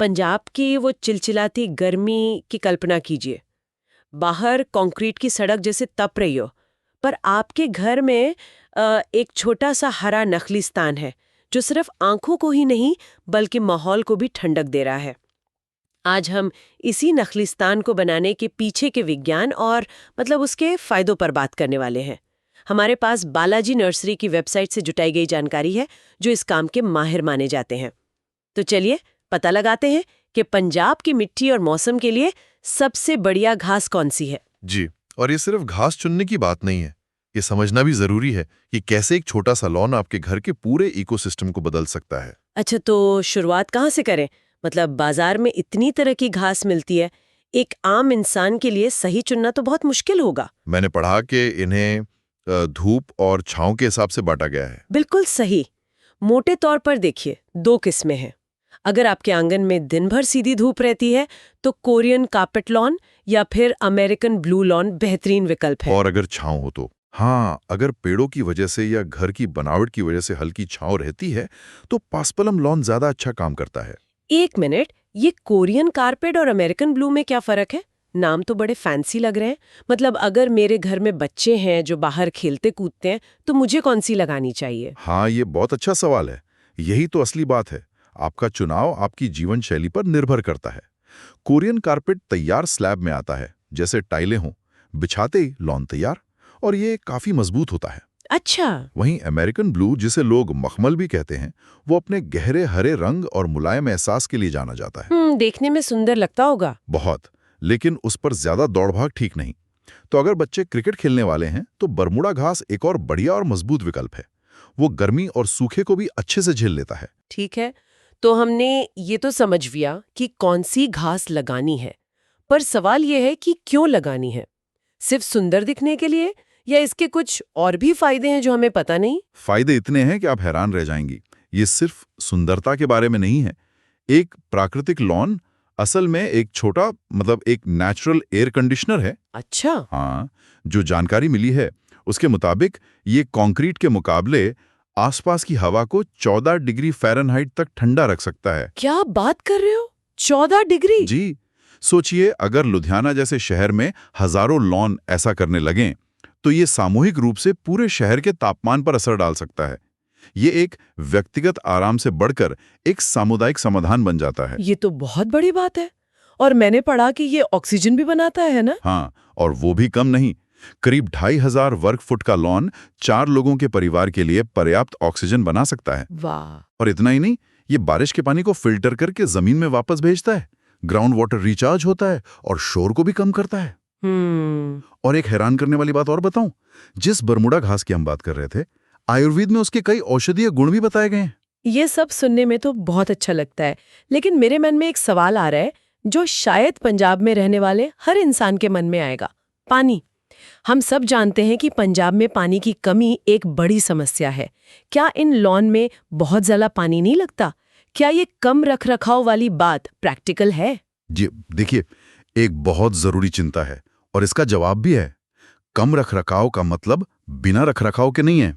पंजाब की वो चिलचिलाती गर्मी की कल्पना कीजिए। बाहर कंक्रीट की सड़क जैसे तप रही हो, पर आपके घर में एक छोटा सा हरा नखलिस्तान है जो सिर्फ आंखों को ही नहीं बल्कि माहौल को भी ठंडक दे रहा है। आज हम इसी नखलिस्तान को बनाने के पीछे के विज्ञान और उसके फायदों पर बात करने वाले हैं। हमारे पास बालाजी नर्सरी की वेबसाइट से जुटाई गई जानकारी है जो इस काम के माहिर माने जाते हैं। तो चलिए पता लगाते हैं कि पंजाब की मिट्टी और मौसम के लिए सबसे बढ़िया घास कौन सी है। जी, और ये सिर्फ घास चुनने की बात नहीं है। ये समझना भी जरूरी है कि कैसे एक छोटा सा लॉन आपके घर के पूरे इकोसिस्टम को बदल सकता है। अच्छा, तो शुरुआत कहाँ से करें? बाजार में इतनी तरह की घास मिलती है, एक आम इंसान के लिए सही चुनना तो बहुत मुश्किल होगा। मैंने पढ़ा कि इन्हें धूप और छांव के हिसाब से बांटा गया है। बिल्कुल सही। मोटे तौर पर देखिए, दो किस्में हैं। अगर आपके आंगन में दिन भर सीधी धूप रहती है तो कोरियन कार्पेट लॉन या फिर अमेरिकन ब्लू लॉन बेहतरीन विकल्प है। और अगर छांव हो तो हाँ, अगर पेड़ों की वजह से या घर की बनावट की वजह से हल्की छांव रहती है तो पास्पलम लॉन ज्यादा अच्छा काम करता है। एक मिनट, ये कोरियन कारपेट और अमेरिकन ब्लू में क्या फर्क है? नाम तो बड़े फैंसी लग रहे हैं। अगर मेरे घर में बच्चे हैं जो बाहर खेलते कूदते हैं तो मुझे कौन सी लगानी चाहिए? हाँ, ये बहुत अच्छा सवाल है। यही तो असली बात है। आपका चुनाव आपकी जीवन शैली पर निर्भर करता है। कोरियन कारपेट तैयार स्लैब में आता है, जैसे टाइलें हों, बिछाते ही लॉन तैयार, और ये काफी मजबूत होता है। अच्छा। वहीं अमेरिकन ब्लू, जिसे लोग मखमल भी कहते हैं, वो अपने गहरे हरे रंग और मुलायम एहसास के लिए जाना जाता है। देखने में सुंदर लगता होगा। बहुत, लेकिन उस पर ज्यादा दौड़-भाग ठीक नहीं। तो अगर बच्चे क्रिकेट खेलने वाले हैं तो बरमूडा घास एक और बढ़िया और मजबूत विकल्प है। वो गर्मी और सूखे को भी अच्छे से झेल लेता है। ठीक है, तो हमने ये तो समझ लिया कि कौन सी घास लगानी है, पर सवाल ये है कि क्यों लगानी है? सिर्फ सुंदर दिखने के लिए या इसके कुछ और भी फायदे हैं जो हमें पता नहीं? फायदे इतने हैं कि आप हैरान रह जाएंगी। ये सिर्फ सुंदरता के बारे में नहीं है। एक प्राकृतिक लॉन असल में एक छोटा एक नेचुरल एयर कंडीशनर है। अच्छा। हाँ, जो जानकारी मिली है उसके मुताबिक ये कंक्रीट के मुकाबले आसपास की हवा को 14 डिग्री फ़ारेनहाइट तक ठंडा रख सकता है। क्या बात कर रहे हो? 14 डिग्री? जी, सोचिए अगर लुधियाना जैसे शहर में हजारों लॉन ऐसा करने लगें तो ये सामूहिक रूप से पूरे शहर के तापमान पर असर डाल सकता है। ये एक व्यक्तिगत आराम से बढ़कर एक सामुदायिक समाधान बन जाता है। ये तो बहुत बड़ी बात है। और मैंने पढ़ा कि ये ऑक्सीजन भी बनाता है ना? हाँ, और वो भी कम नहीं। करीब 2500 वर्ग फुट का लॉन 4 लोगों के परिवार के लिए पर्याप्त ऑक्सीजन बना सकता है। वाह। और इतना ही नहीं, ये बारिश के पानी को फिल्टर करके जमीन में वापस भेजता है, ग्राउंड वाटर रिचार्ज होता है और शोर को भी कम करता है। और एक हैरान करने वाली बात और बताऊं, जिस बरमूडा घास की हम बात कर रहे थे, आयुर्वेद में उसके कई औषधीय गुण भी बताए गए हैं। ये सब सुनने में तो बहुत अच्छा लगता है, लेकिन मेरे मन में एक सवाल आ रहा है जो शायद पंजाब में रहने वाले हर इंसान के मन में आएगा। पानी। हम सब जानते हैं कि पंजाब में पानी की कमी एक बड़ी समस्या है। क्या इन लॉन में बहुत ज्यादा पानी नहीं लगता? क्या ये कम रखरखाव वाली बात प्रैक्टिकल है? जी देखिए, एक बहुत जरूरी चिंता है और इसका जवाब भी है। कम रखरखाव का मतलब बिना रखरखाव के नहीं है।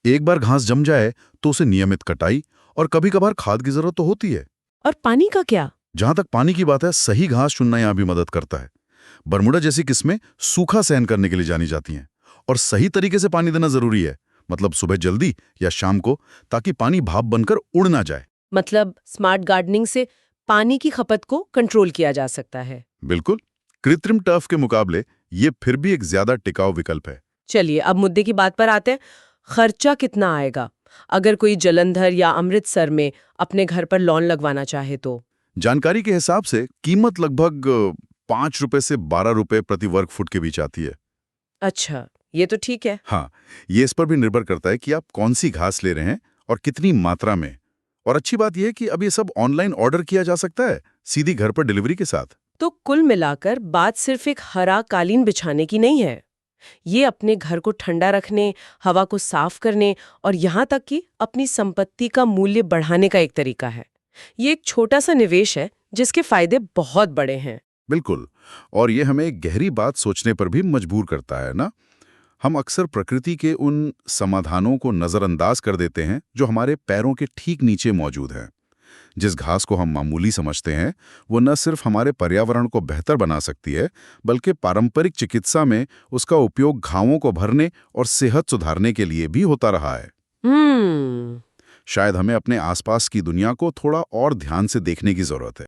एक बार घास जम जाए तो उसे नियमित कटाई और कभी कभार खाद की जरूरत तो होती है। और पानी का क्या? जहां तक पानी की बात है, सही घास चुनना यहां भी मदद करता है। बरमूडा जैसी किस्में सूखा सहन करने के लिए जानी जाती हैं और सही तरीके से पानी देना जरूरी है। सुबह जल्दी या शाम को, ताकि पानी भाप बनकर उड़ ना जाए। स्मार्ट गार्डनिंग से पानी की खपत को कंट्रोल किया जा सकता है। बिल्कुल। कृत्रिम टर्फ के मुकाबले ये फिर भी एक ज्यादा टिकाऊ विकल्प है। चलिए अब मुद्दे की बात पर आते हैं। खर्चा कितना आएगा अगर कोई जालंधर या अमृतसर में अपने घर पर लॉन लगवाना चाहे तो? जानकारी के हिसाब से कीमत लगभग 5 रुपए से 12 रुपए प्रति वर्ग फुट के बीच आती है। अच्छा, ये तो ठीक है। हाँ, ये इस पर भी निर्भर करता है कि आप कौन सी घास ले रहे हैं और कितनी मात्रा में। और अच्छी बात यह है कि अब ये सब ऑनलाइन ऑर्डर किया जा सकता है, सीधी घर पर डिलीवरी के साथ। तो कुल मिलाकर बात सिर्फ एक हरा कालीन बिछाने की नहीं है। ये अपने घर को ठंडा रखने, हवा को साफ करने और यहाँ तक कि अपनी संपत्ति का मूल्य बढ़ाने का एक तरीका है। ये एक छोटा सा निवेश है जिसके फायदे बहुत बड़े हैं। बिल्कुल। और ये हमें एक गहरी बात सोचने पर भी मजबूर करता है ना। हम अक्सर प्रकृति के उन समाधानों को नजरअंदाज कर देते हैं जो हमारे पैरों के ठीक नीचे मौजूद हैं। जिस घास को हम मामूली समझते हैं वो न सिर्फ हमारे पर्यावरण को बेहतर बना सकती है, बल्कि पारंपरिक चिकित्सा में उसका उपयोग घावों को भरने और सेहत सुधारने के लिए भी होता रहा है। शायद हमें अपने आसपास की दुनिया को थोड़ा और ध्यान से देखने की जरूरत है।